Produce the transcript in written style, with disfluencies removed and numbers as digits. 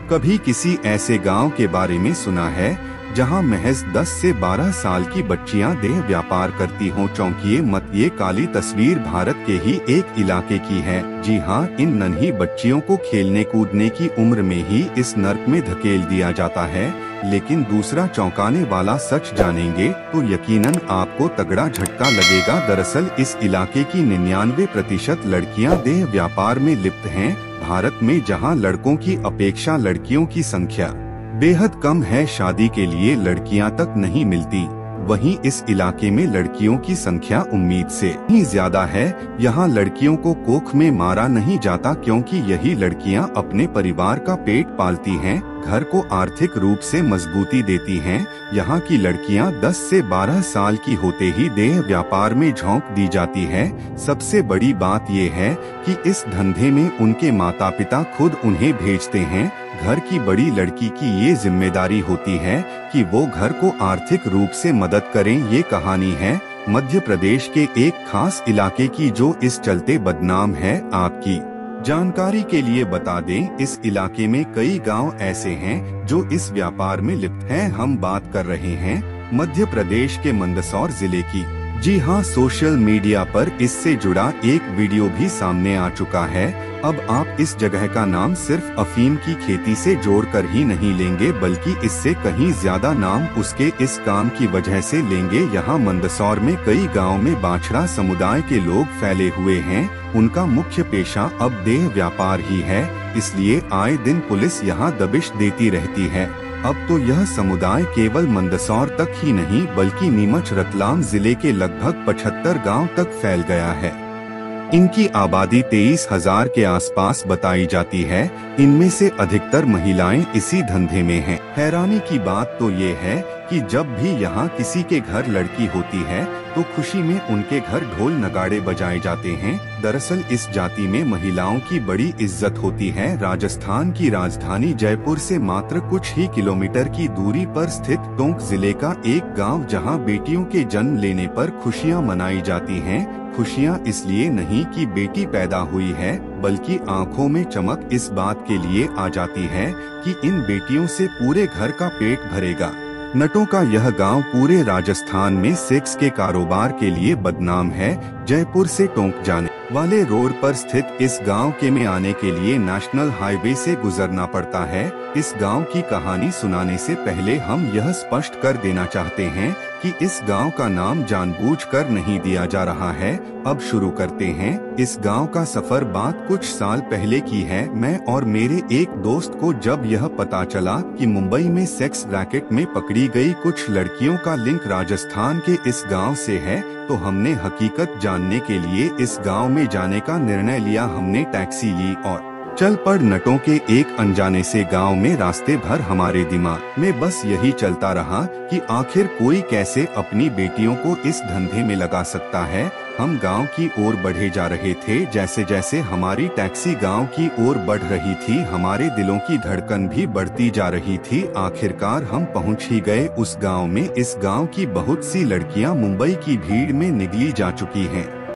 कभी किसी ऐसे गांव के बारे में सुना है जहां महज 10 से 12 साल की बच्चियां देह व्यापार करती हों? चौंकिए मत, ये काली तस्वीर भारत के ही एक इलाके की है। जी हां, इन नन्ही बच्चियों को खेलने कूदने की उम्र में ही इस नर्क में धकेल दिया जाता है। लेकिन दूसरा चौंकाने वाला सच जानेंगे तो यकीनन आपको तगड़ा झटका लगेगा। दरअसल इस इलाके की 99% लड़कियां देह व्यापार में लिप्त हैं। भारत में जहां लड़कों की अपेक्षा लड़कियों की संख्या बेहद कम है, शादी के लिए लड़कियां तक नहीं मिलती, वहीं इस इलाके में लड़कियों की संख्या उम्मीद से ही ज्यादा है। यहाँ लड़कियों को कोख में मारा नहीं जाता, क्योंकि यही लड़कियां अपने परिवार का पेट पालती हैं, घर को आर्थिक रूप से मजबूती देती हैं। यहाँ की लड़कियां 10 से 12 साल की होते ही देह व्यापार में झोंक दी जाती है। सबसे बड़ी बात ये है कि इस धंधे में उनके माता पिता खुद उन्हें भेजते हैं। घर की बड़ी लड़की की ये जिम्मेदारी होती है कि वो घर को आर्थिक रूप से मदद करें। ये कहानी है मध्य प्रदेश के एक खास इलाके की, जो इस चलते बदनाम है। आपकी जानकारी के लिए बता दें, इस इलाके में कई गांव ऐसे हैं जो इस व्यापार में लिप्त हैं। हम बात कर रहे हैं मध्य प्रदेश के मंदसौर जिले की। जी हां, सोशल मीडिया पर इससे जुड़ा एक वीडियो भी सामने आ चुका है। अब आप इस जगह का नाम सिर्फ अफीम की खेती से जोड़कर ही नहीं लेंगे, बल्कि इससे कहीं ज्यादा नाम उसके इस काम की वजह से लेंगे। यहाँ मंदसौर में कई गांव में बाछड़ा समुदाय के लोग फैले हुए हैं। उनका मुख्य पेशा अब देह व्यापार ही है, इसलिए आए दिन पुलिस यहाँ दबिश देती रहती है। अब तो यह समुदाय केवल मंदसौर तक ही नहीं, बल्कि नीमच रतलाम जिले के लगभग 75 गांव तक फैल गया है। इनकी आबादी 23,000 के आसपास बताई जाती है। इनमें से अधिकतर महिलाएं इसी धंधे में हैं। हैरानी की बात तो ये है कि जब भी यहाँ किसी के घर लड़की होती है तो खुशी में उनके घर ढोल नगाड़े बजाए जाते हैं। दरअसल इस जाति में महिलाओं की बड़ी इज्जत होती है। राजस्थान की राजधानी जयपुर से मात्र कुछ ही किलोमीटर की दूरी पर स्थित टोंक जिले का एक गांव, जहां बेटियों के जन्म लेने पर खुशियां मनाई जाती हैं। खुशियां इसलिए नहीं कि बेटी पैदा हुई है, बल्कि आंखों में चमक इस बात के लिए आ जाती है कि इन बेटियों से पूरे घर का पेट भरेगा। नटों का यह गांव पूरे राजस्थान में सेक्स के कारोबार के लिए बदनाम है। जयपुर से टोंक जाने वाले रोड पर स्थित इस गांव के में आने के लिए नेशनल हाईवे से गुजरना पड़ता है। इस गांव की कहानी सुनाने से पहले हम यह स्पष्ट कर देना चाहते हैं कि इस गांव का नाम जानबूझकर नहीं दिया जा रहा है। अब शुरू करते हैं इस गांव का सफर। बात कुछ साल पहले की है। मैं और मेरे एक दोस्त को जब यह पता चला कि मुंबई में सेक्स रैकेट में पकड़ी गई कुछ लड़कियों का लिंक राजस्थान के इस गांव से है, तो हमने हकीकत जानने के लिए इस गांव में जाने का निर्णय लिया। हमने टैक्सी ली और चल पड़ नटों के एक अनजाने से गांव में। रास्ते भर हमारे दिमाग में बस यही चलता रहा कि आखिर कोई कैसे अपनी बेटियों को इस धंधे में लगा सकता है। हम गांव की ओर बढ़े जा रहे थे। जैसे जैसे हमारी टैक्सी गांव की ओर बढ़ रही थी, हमारे दिलों की धड़कन भी बढ़ती जा रही थी। आखिरकार हम पहुंच ही गए उस गांव में। इस गांव की बहुत सी लड़कियां मुंबई की भीड़ में निगली जा चुकी हैं।